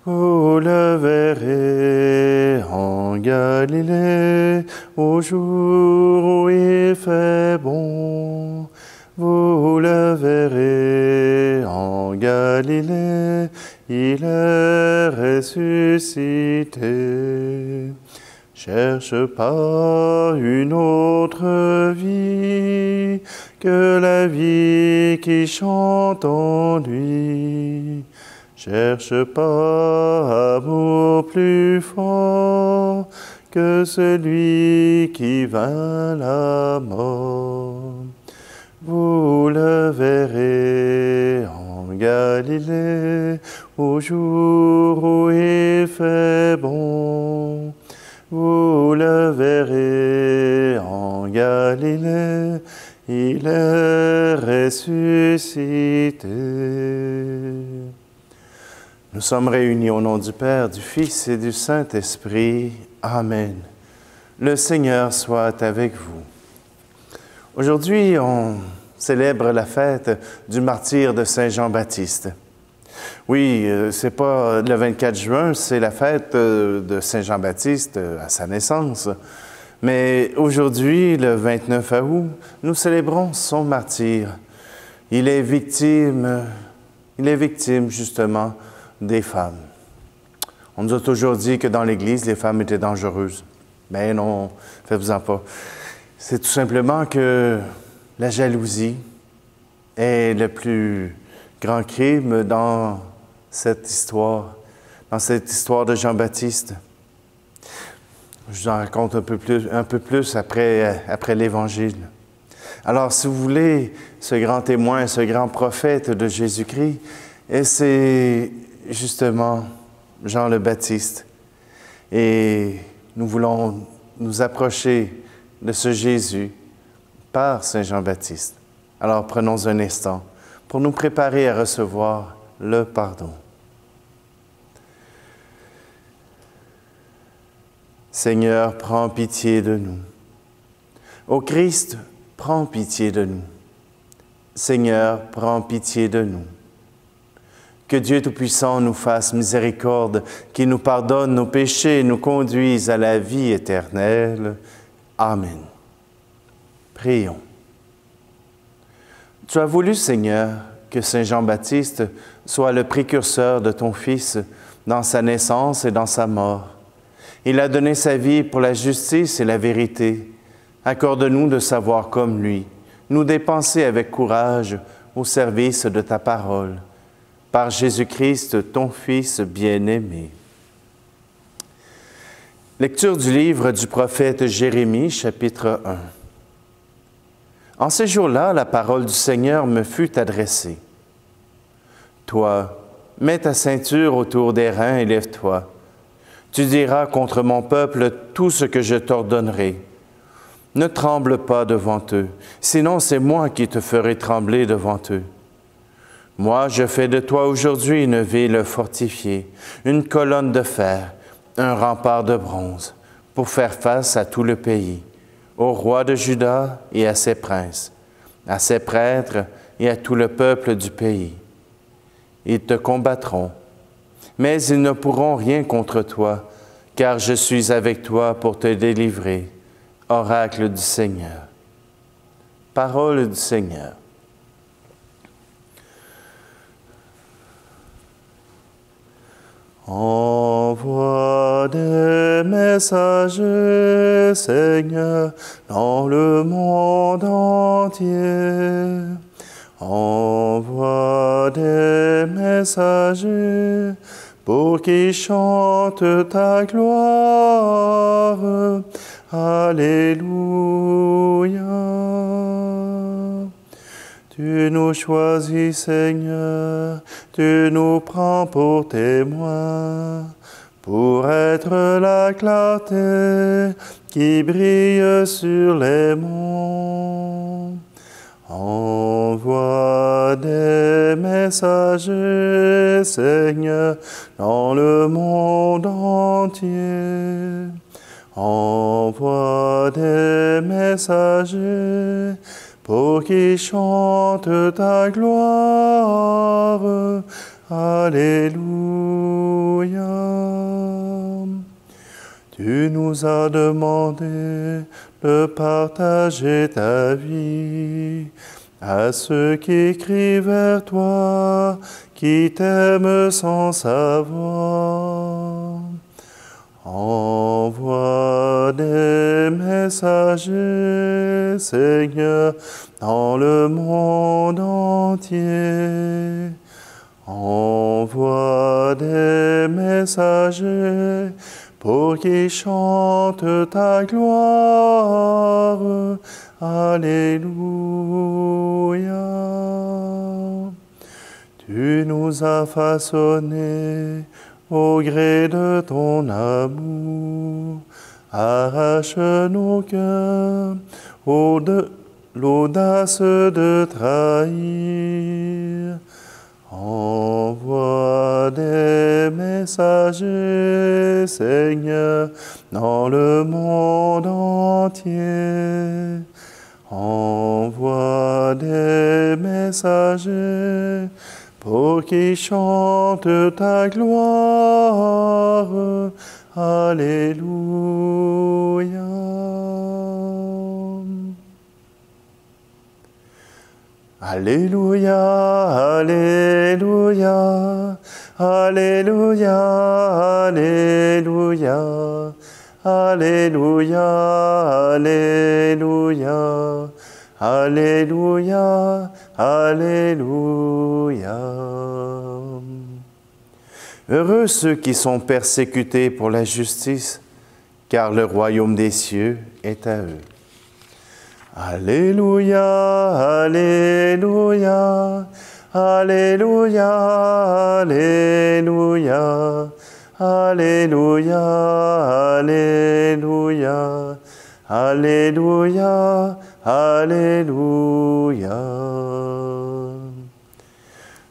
Vous le verrez en Galilée, au jour où il fait bon. Vous le verrez en Galilée, il est ressuscité. Cherche pas une autre vie que la vie qui chante en lui. Cherche pas amour plus fort que celui qui vainc la mort. Vous le verrez en Galilée, au jour où il fait bon. Vous le verrez en Galilée, il est ressuscité. Nous sommes réunis au nom du Père, du Fils et du Saint-Esprit. Amen. Le Seigneur soit avec vous. Aujourd'hui, on célèbre la fête du martyre de Saint Jean-Baptiste. Oui, c'est pas le 24 juin, c'est la fête de Saint Jean-Baptiste à sa naissance. Mais aujourd'hui, le 29 août, nous célébrons son martyre. Il est victime justement des femmes. On nous a toujours dit que dans l'Église, les femmes étaient dangereuses. Mais non, faites-vous-en pas. C'est tout simplement que la jalousie est le plus grand crime dans cette histoire de Jean-Baptiste. Je vous en raconte un peu plus après l'Évangile. Alors, si vous voulez, ce grand témoin, ce grand prophète de Jésus-Christ, c'est justement Jean le Baptiste. Et nous voulons nous approcher de ce Jésus par Saint Jean-Baptiste. Alors, prenons un instant pour nous préparer à recevoir le pardon. Seigneur, prends pitié de nous. Ô Christ, prends pitié de nous. Seigneur, prends pitié de nous. Que Dieu Tout-Puissant nous fasse miséricorde, qu'il nous pardonne nos péchés et nous conduise à la vie éternelle. Amen. Prions. Tu as voulu, Seigneur, que Saint Jean-Baptiste soit le précurseur de ton Fils dans sa naissance et dans sa mort. Il a donné sa vie pour la justice et la vérité. Accorde-nous de savoir comme lui, nous dépenser avec courage au service de ta parole. Par Jésus-Christ, ton Fils bien-aimé. Lecture du livre du prophète Jérémie, chapitre 1. En ces jours-là, la parole du Seigneur me fut adressée. Toi, mets ta ceinture autour des reins et lève-toi. Tu diras contre mon peuple tout ce que je t'ordonnerai. Ne tremble pas devant eux, sinon c'est moi qui te ferai trembler devant eux. Moi, je fais de toi aujourd'hui une ville fortifiée, une colonne de fer, un rempart de bronze, pour faire face à tout le pays, au roi de Juda et à ses princes, à ses prêtres et à tout le peuple du pays. Ils te combattront, mais ils ne pourront rien contre toi, car je suis avec toi pour te délivrer. Oracle du Seigneur. Parole du Seigneur. Envoie des messagers, Seigneur, dans le monde entier. Envoie des messagers pour qu'ils chantent ta gloire. Alléluia. Tu nous choisis, Seigneur, tu nous prends pour témoins, pour être la clarté qui brille sur les monts. Envoie des messagers, Seigneur, dans le monde entier. Envoie des messagers pour qu'ils chantent ta gloire. Alléluia. Tu nous as demandé de partager ta vie à ceux qui crient vers toi, qui t'aiment sans savoir. Envoie des messagers, Seigneur, dans le monde entier. Envoie des messagers pour qu'ils chantent ta gloire. Alléluia. Tu nous as façonnés au gré de ton amour. Arrache nos cœurs l'audace de trahir. Envoie des messagers, Seigneur, dans le monde entier. Envoie des messagers pour qu'ils chantent ta gloire. Alléluia. Alléluia, Alléluia, Alléluia, Alléluia, Alléluia, Alléluia, Alléluia, Alléluia. Heureux ceux qui sont persécutés pour la justice, car le royaume des cieux est à eux. Alléluia, Alléluia, Alléluia, Alléluia, Alléluia, Alléluia, Alléluia, Alléluia.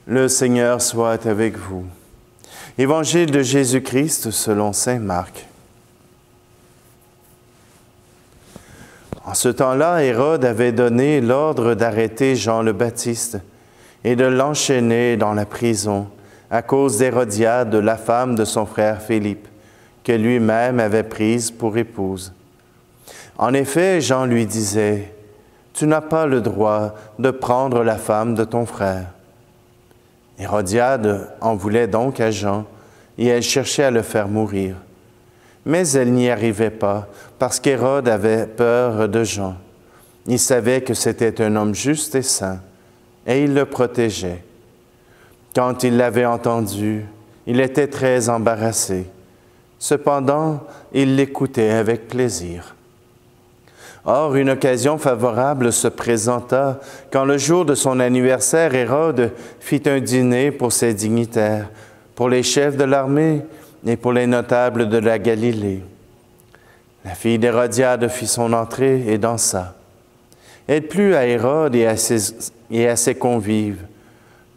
Le Seigneur soit avec vous. Évangile de Jésus-Christ selon saint Marc. En ce temps-là, Hérode avait donné l'ordre d'arrêter Jean le Baptiste et de l'enchaîner dans la prison à cause d'Hérodiade, la femme de son frère Philippe, que lui-même avait prise pour épouse. En effet, Jean lui disait, « Tu n'as pas le droit de prendre la femme de ton frère. » Hérodiade en voulait donc à Jean, et elle cherchait à le faire mourir. Mais elle n'y arrivait pas, parce qu'Hérode avait peur de Jean. Il savait que c'était un homme juste et saint, et il le protégeait. Quand il l'avait entendu, il était très embarrassé. Cependant, il l'écoutait avec plaisir. Or, une occasion favorable se présenta quand le jour de son anniversaire, Hérode fit un dîner pour ses dignitaires, pour les chefs de l'armée et pour les notables de la Galilée. La fille d'Hérodiade fit son entrée et dansa. Elle plut à Hérode et à ses convives.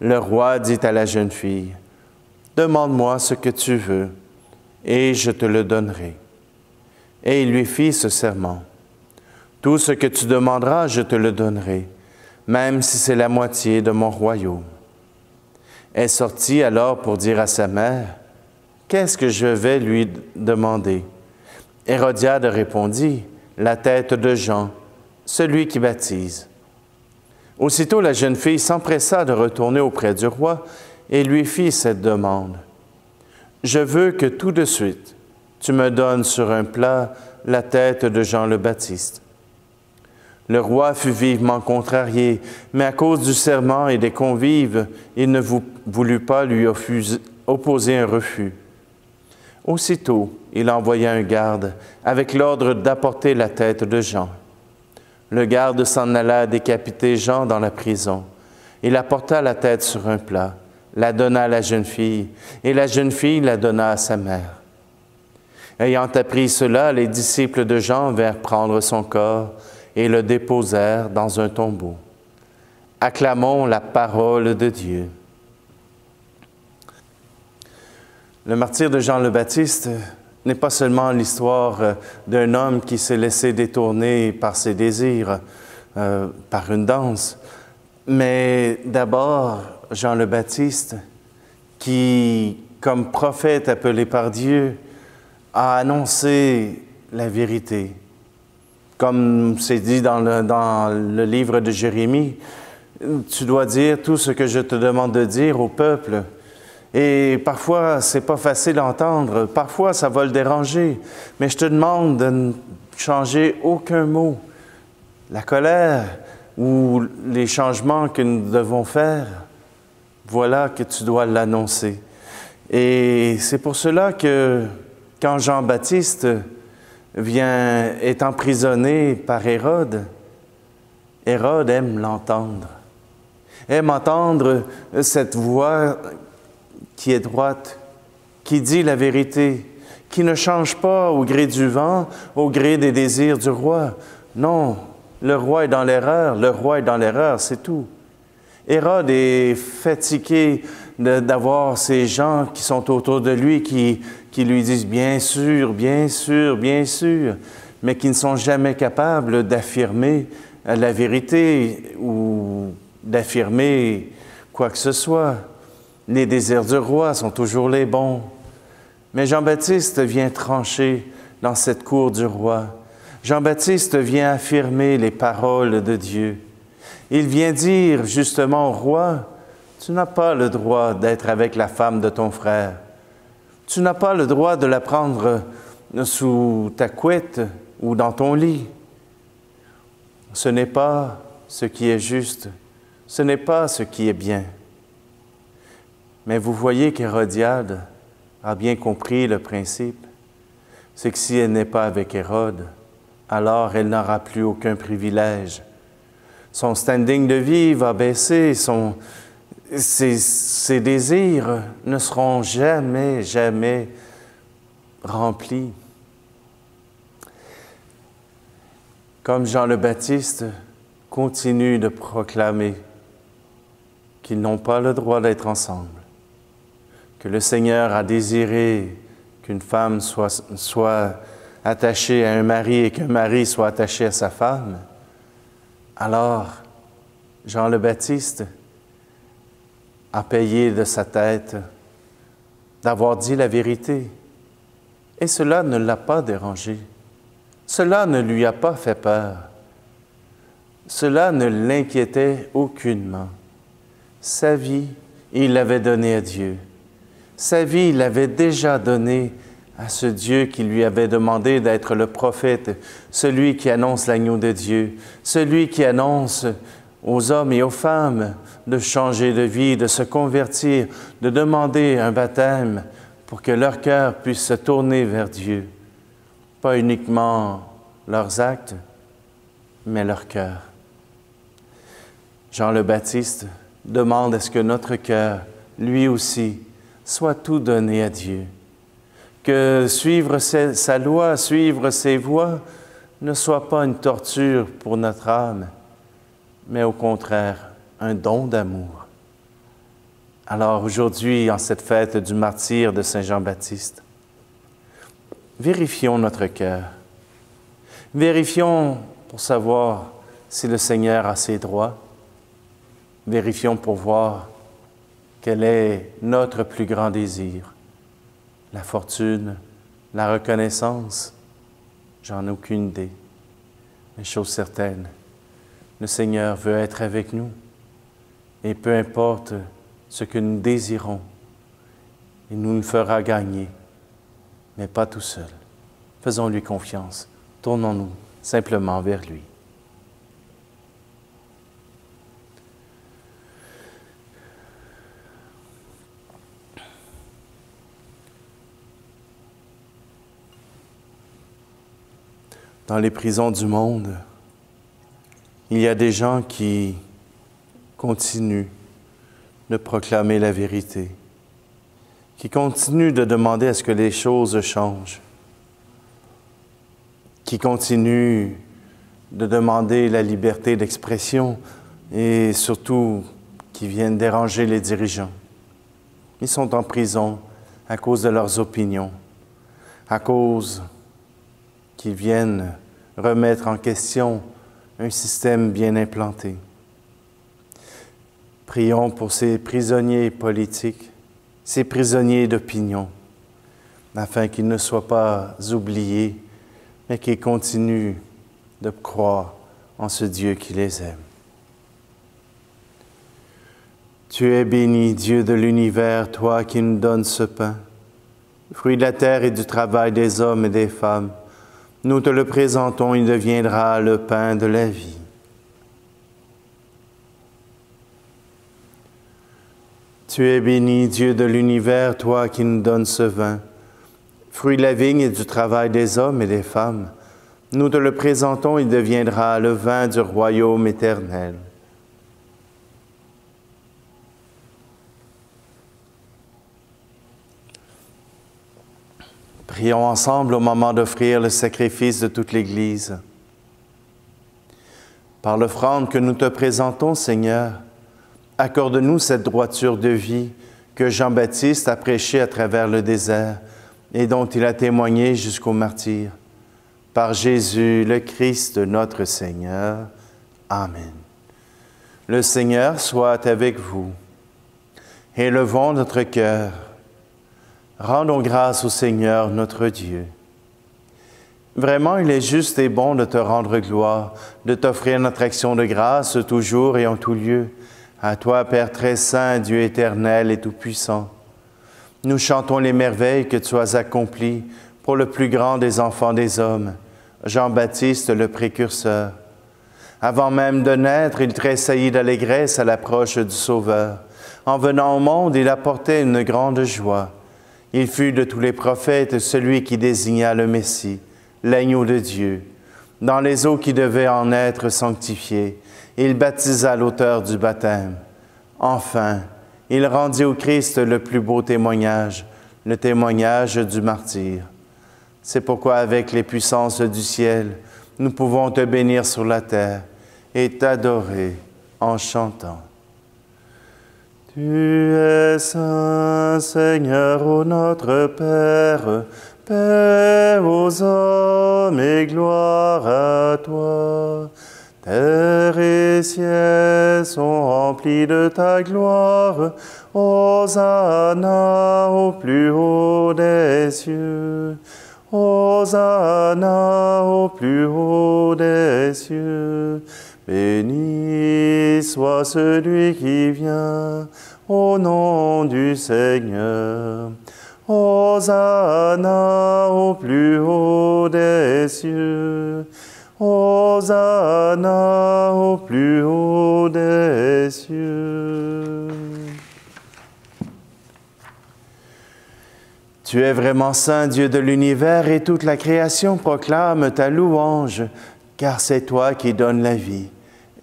Le roi dit à la jeune fille, « Demande-moi ce que tu veux, et je te le donnerai. » Et il lui fit ce serment, « Tout ce que tu demanderas, je te le donnerai, même si c'est la moitié de mon royaume. » Elle sortit alors pour dire à sa mère, « Qu'est-ce que je vais lui demander? » Hérodiade répondit, « La tête de Jean, celui qui baptise. » Aussitôt la jeune fille s'empressa de retourner auprès du roi et lui fit cette demande. « Je veux que tout de suite tu me donnes sur un plat la tête de Jean le Baptiste. » Le roi fut vivement contrarié, mais à cause du serment et des convives, il ne voulut pas lui opposer un refus. Aussitôt, il envoya un garde avec l'ordre d'apporter la tête de Jean. Le garde s'en alla décapiter Jean dans la prison. Il apporta la tête sur un plat, la donna à la jeune fille, et la jeune fille la donna à sa mère. Ayant appris cela, les disciples de Jean vinrent prendre son corps et le déposèrent dans un tombeau. Acclamons la parole de Dieu. Le martyre de Jean le Baptiste n'est pas seulement l'histoire d'un homme qui s'est laissé détourner par ses désirs, par une danse, mais d'abord Jean le Baptiste qui, comme prophète appelé par Dieu, à annoncer la vérité. Comme c'est dit dans le livre de Jérémie, tu dois dire tout ce que je te demande de dire au peuple. Et parfois, c'est pas facile à entendre. Parfois, ça va le déranger. Mais je te demande de ne changer aucun mot. La colère ou les changements que nous devons faire, voilà que tu dois l'annoncer. Et c'est pour cela que quand Jean-Baptiste est emprisonné par Hérode, Hérode aime l'entendre. Aime entendre cette voix qui est droite, qui dit la vérité, qui ne change pas au gré du vent, au gré des désirs du roi. Non, le roi est dans l'erreur, le roi est dans l'erreur, c'est tout. Hérode est fatigué d'avoir ces gens qui sont autour de lui, qui lui disent « bien sûr, bien sûr, bien sûr », mais qui ne sont jamais capables d'affirmer la vérité ou d'affirmer quoi que ce soit. Les désirs du roi sont toujours les bons. Mais Jean-Baptiste vient trancher dans cette cour du roi. Jean-Baptiste vient affirmer les paroles de Dieu. Il vient dire justement au roi, « Tu n'as pas le droit d'être avec la femme de ton frère. Tu n'as pas le droit de la prendre sous ta couette ou dans ton lit. Ce n'est pas ce qui est juste. Ce n'est pas ce qui est bien. » Mais vous voyez qu'Hérodiade a bien compris le principe. C'est que si elle n'est pas avec Hérode, alors elle n'aura plus aucun privilège. Son standing de vie va baisser, ses désirs ne seront jamais, jamais remplis. Comme Jean le Baptiste continue de proclamer qu'ils n'ont pas le droit d'être ensemble, que le Seigneur a désiré qu'une femme soit attachée à un mari et qu'un mari soit attaché à sa femme, alors Jean le Baptiste a payé de sa tête d'avoir dit la vérité. Et cela ne l'a pas dérangé. Cela ne lui a pas fait peur. Cela ne l'inquiétait aucunement. Sa vie, il l'avait donnée à Dieu. Sa vie, il l'avait déjà donnée à ce Dieu qui lui avait demandé d'être le prophète, celui qui annonce l'agneau de Dieu, celui qui annonce aux hommes et aux femmes de changer de vie, de se convertir, de demander un baptême pour que leur cœur puisse se tourner vers Dieu. Pas uniquement leurs actes, mais leur cœur. Jean le Baptiste demande à ce que notre cœur, lui aussi, soit tout donné à Dieu. Que suivre sa loi, suivre ses voies, ne soit pas une torture pour notre âme, mais au contraire, un don d'amour. Alors aujourd'hui, en cette fête du martyre de Saint Jean-Baptiste, vérifions notre cœur. Vérifions pour savoir si le Seigneur a ses droits. Vérifions pour voir quel est notre plus grand désir. La fortune, la reconnaissance, j'en ai aucune idée. Mais chose certaine, le Seigneur veut être avec nous. Et peu importe ce que nous désirons, il nous fera gagner, mais pas tout seul. Faisons-lui confiance. Tournons-nous simplement vers lui. Dans les prisons du monde, il y a des gens qui continuent de proclamer la vérité, qui continuent de demander à ce que les choses changent, qui continuent de demander la liberté d'expression et surtout qui viennent déranger les dirigeants. Ils sont en prison à cause de leurs opinions, à cause qu'ils viennent remettre en question un système bien implanté. Prions pour ces prisonniers politiques, ces prisonniers d'opinion, afin qu'ils ne soient pas oubliés, mais qu'ils continuent de croire en ce Dieu qui les aime. Tu es béni, Dieu de l'univers, toi qui nous donnes ce pain, fruit de la terre et du travail des hommes et des femmes. Nous te le présentons, il deviendra le pain de la vie. Tu es béni, Dieu de l'univers, toi qui nous donnes ce vin, fruit de la vigne et du travail des hommes et des femmes. Nous te le présentons, il deviendra le vin du royaume éternel. Prions ensemble au moment d'offrir le sacrifice de toute l'Église. Par l'offrande que nous te présentons, Seigneur, accorde-nous cette droiture de vie que Jean-Baptiste a prêchée à travers le désert et dont il a témoigné jusqu'au martyre. Par Jésus, le Christ, notre Seigneur. Amen. Le Seigneur soit avec vous. Élevons notre cœur. Rendons grâce au Seigneur, notre Dieu. Vraiment, il est juste et bon de te rendre gloire, de t'offrir notre action de grâce toujours et en tout lieu. À toi, Père très saint, Dieu éternel et tout-puissant. Nous chantons les merveilles que tu as accomplies pour le plus grand des enfants des hommes, Jean-Baptiste le précurseur. Avant même de naître, il tressaillit d'allégresse à l'approche du Sauveur. En venant au monde, il apportait une grande joie. Il fut de tous les prophètes celui qui désigna le Messie, l'agneau de Dieu. Dans les eaux qui devaient en être sanctifiées, il baptisa l'auteur du baptême. Enfin, il rendit au Christ le plus beau témoignage, le témoignage du martyr. C'est pourquoi, avec les puissances du ciel, nous pouvons te bénir sur la terre et t'adorer en chantant. Tu es saint, Seigneur, ô notre Père, paix aux hommes et gloire à toi. Terre et ciel sont remplis de ta gloire. Hosanna au plus haut des cieux. Hosanna au plus haut des cieux. Béni soit celui qui vient au nom du Seigneur. Hosanna au plus haut des cieux. Hosanna au plus haut des cieux. Tu es vraiment saint, Dieu de l'univers, et toute la création proclame ta louange, car c'est toi qui donnes la vie.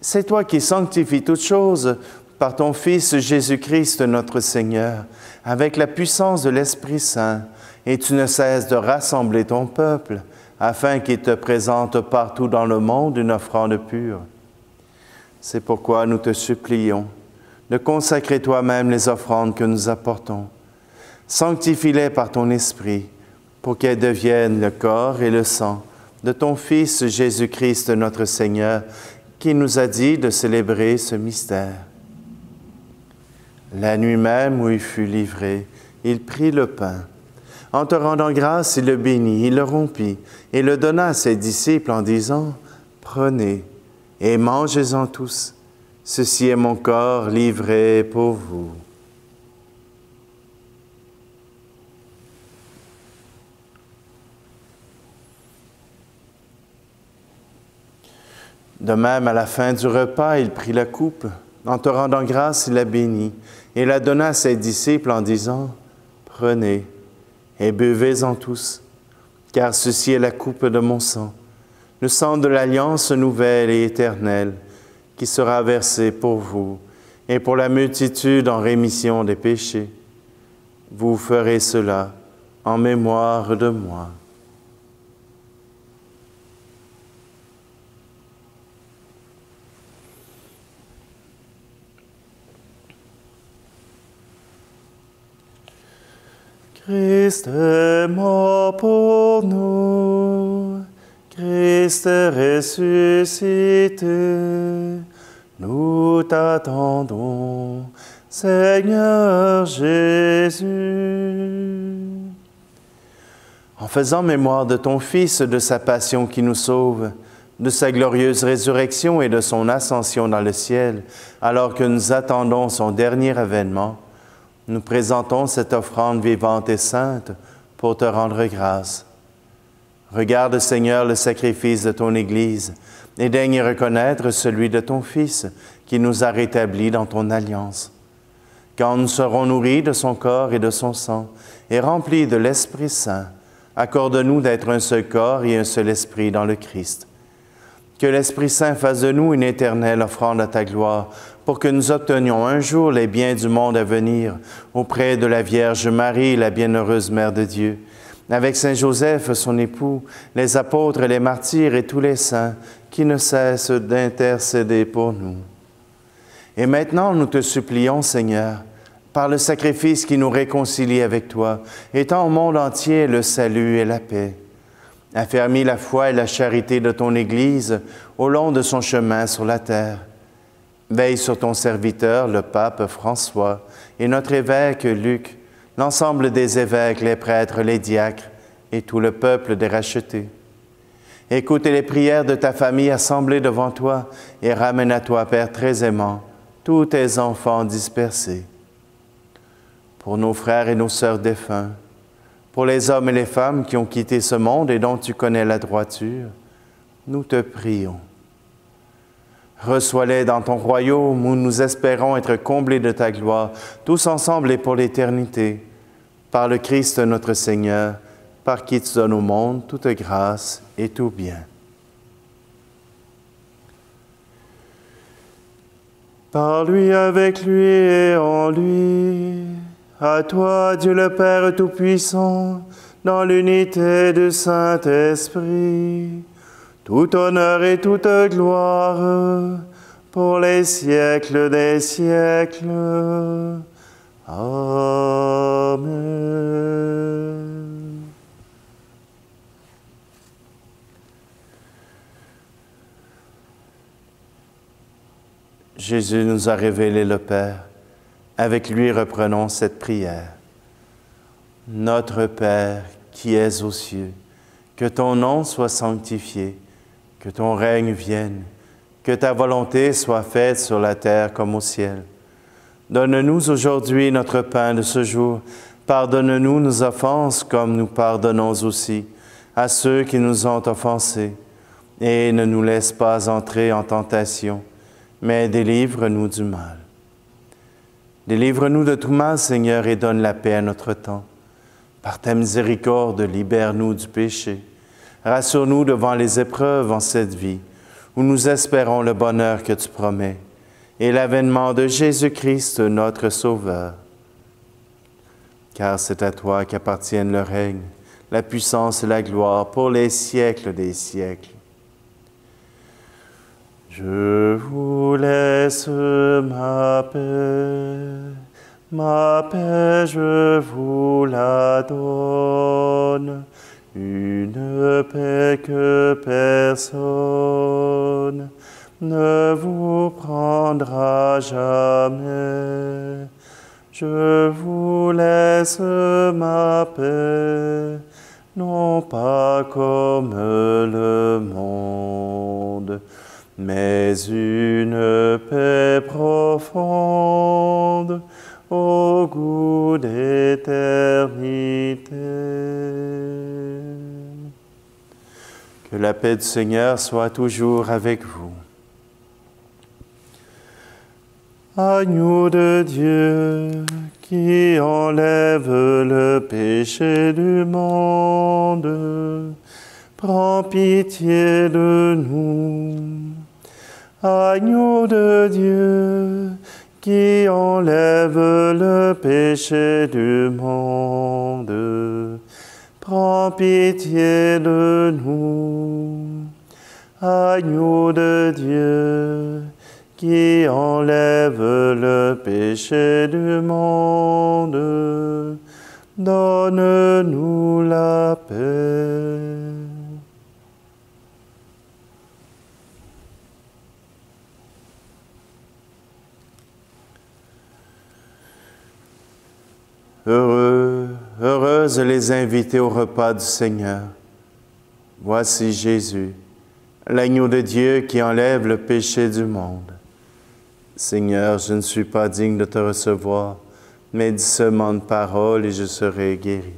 C'est toi qui sanctifies toutes choses par ton Fils Jésus-Christ notre Seigneur, avec la puissance de l'Esprit Saint, et tu ne cesses de rassembler ton peuple, afin qu'il te présente partout dans le monde une offrande pure. C'est pourquoi nous te supplions de consacrer toi-même les offrandes que nous apportons. Sanctifie-les par ton Esprit, pour qu'elles deviennent le corps et le sang de ton Fils Jésus-Christ notre Seigneur, qui nous a dit de célébrer ce mystère. La nuit même où il fut livré, il prit le pain. En te rendant grâce, il le bénit, il le rompit et le donna à ses disciples en disant, « Prenez et mangez-en tous. Ceci est mon corps livré pour vous. » De même, à la fin du repas, il prit la coupe. En te rendant grâce, il la bénit et la donna à ses disciples en disant, « Prenez et buvez-en tous, car ceci est la coupe de mon sang, le sang de l'alliance nouvelle et éternelle, qui sera versé pour vous et pour la multitude en rémission des péchés. Vous ferez cela en mémoire de moi. » Christ est mort pour nous, Christ est ressuscité, nous t'attendons, Seigneur Jésus. En faisant mémoire de ton Fils, de sa passion qui nous sauve, de sa glorieuse résurrection et de son ascension dans le ciel, alors que nous attendons son dernier avènement, nous présentons cette offrande vivante et sainte pour te rendre grâce. Regarde, Seigneur, le sacrifice de ton Église et daigne reconnaître celui de ton Fils qui nous a rétablis dans ton alliance. Quand nous serons nourris de son corps et de son sang et remplis de l'Esprit Saint, accorde-nous d'être un seul corps et un seul esprit dans le Christ. Que l'Esprit Saint fasse de nous une éternelle offrande à ta gloire, pour que nous obtenions un jour les biens du monde à venir, auprès de la Vierge Marie, la bienheureuse Mère de Dieu, avec Saint Joseph, son époux, les apôtres, les martyrs et tous les saints, qui ne cessent d'intercéder pour nous. Et maintenant, nous te supplions, Seigneur, par le sacrifice qui nous réconcilie avec toi, étends au monde entier le salut et la paix. Affermis la foi et la charité de ton Église au long de son chemin sur la terre. Veille sur ton serviteur, le pape François, et notre évêque Luc, l'ensemble des évêques, les prêtres, les diacres, et tout le peuple des rachetés. Écoute les prières de ta famille assemblée devant toi, et ramène à toi, Père très aimant, tous tes enfants dispersés. Pour nos frères et nos sœurs défunts, pour les hommes et les femmes qui ont quitté ce monde et dont tu connais la droiture, nous te prions. Reçois-les dans ton royaume où nous espérons être comblés de ta gloire, tous ensemble et pour l'éternité, par le Christ notre Seigneur, par qui tu donnes au monde toute grâce et tout bien. Par lui, avec lui et en lui, à toi, Dieu le Père Tout-Puissant, dans l'unité du Saint-Esprit, tout honneur et toute gloire pour les siècles des siècles. Amen. Jésus nous a révélé le Père. Avec lui, reprenons cette prière. Notre Père qui es aux cieux, que ton nom soit sanctifié, que ton règne vienne, que ta volonté soit faite sur la terre comme au ciel. Donne-nous aujourd'hui notre pain de ce jour. Pardonne-nous nos offenses comme nous pardonnons aussi à ceux qui nous ont offensés. Et ne nous laisse pas entrer en tentation, mais délivre-nous du mal. Délivre-nous de tout mal, Seigneur, et donne la paix à notre temps. Par ta miséricorde, libère-nous du péché. Rassure-nous devant les épreuves en cette vie, où nous espérons le bonheur que tu promets, et l'avènement de Jésus-Christ, notre Sauveur. Car c'est à toi qu'appartiennent le règne, la puissance et la gloire pour les siècles des siècles. Je vous laisse ma paix je vous la donne, une paix que personne ne vous prendra jamais. Je vous laisse ma paix, non pas comme le monde, mais une paix profonde au goût d'éternité. Que la paix du Seigneur soit toujours avec vous. Agneau de Dieu, qui enlève le péché du monde, prends pitié de nous. Agneau de Dieu, qui enlève le péché du monde, prends pitié de nous. Agneau de Dieu, qui enlève le péché du monde, donne-nous la paix. Heureux nombreuses les invités au repas du Seigneur. Voici Jésus, l'agneau de Dieu qui enlève le péché du monde. Seigneur, je ne suis pas digne de te recevoir, mais dis seulement une parole et je serai guéri.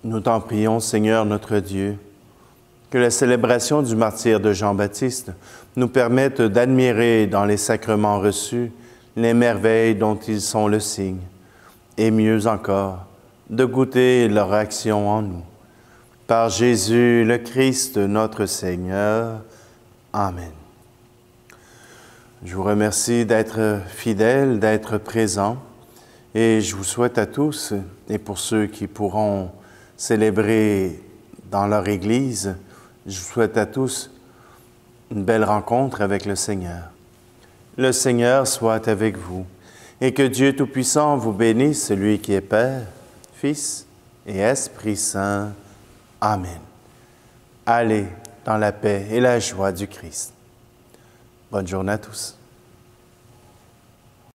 Nous t'en prions, Seigneur notre Dieu, que la célébration du martyre de Jean-Baptiste nous permette d'admirer dans les sacrements reçus les merveilles dont ils sont le signe, et mieux encore, de goûter leur action en nous. Par Jésus le Christ, notre Seigneur. Amen. Je vous remercie d'être fidèles, d'être présents, et je vous souhaite à tous, et pour ceux qui pourront célébrer dans leur Église, je vous souhaite à tous une belle rencontre avec le Seigneur. Le Seigneur soit avec vous et que Dieu Tout-Puissant vous bénisse, celui qui est Père, Fils et Esprit Saint. Amen. Allez dans la paix et la joie du Christ. Bonne journée à tous.